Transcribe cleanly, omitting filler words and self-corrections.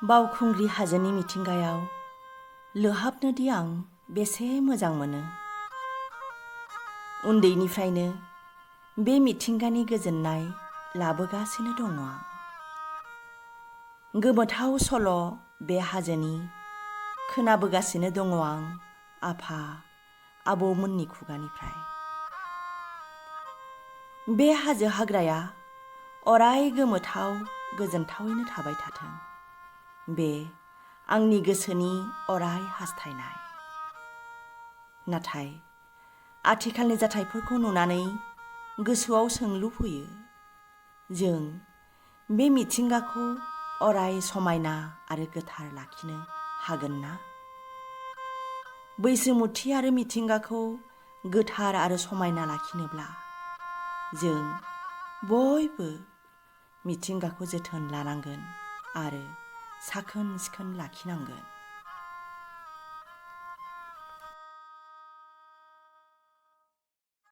बावखुंग्रि हाजोनि मिथिंगायाव लोहाबनोदि आं बेसे मोजां मोनो। उन्दैनिफ्रायनो बे मिथिंगानि गोजोननाय लाबोगासिनो दङ आं। गोमोथाव सल' बे हाजोनि खोनाबोगासिनो दङ आं आफा आबौमोननि खुगानिफ्राय। बे हाजो हाग्राया अराय गोमोथाव गोजोनथावैनो थाबाय थाथों, बे आंनि गोसोनि अराय हास्थायनाय। नाथाय आथिखालनि जाथायफोरखौ नुनानै गोसोआव सोंलु फैयो, जों बे मिथिंगाखौ अराय समायना आरो गोथार लाखिनो हागोन ना? बैसोमुथि आरो मिथिंगाखौ गोथार आरो समायना लाखिनोब्ला जों बयबो मिथिंगाखौ जोथोन लानांगोन आरो साखोन सिखोन लाखिनांगोन।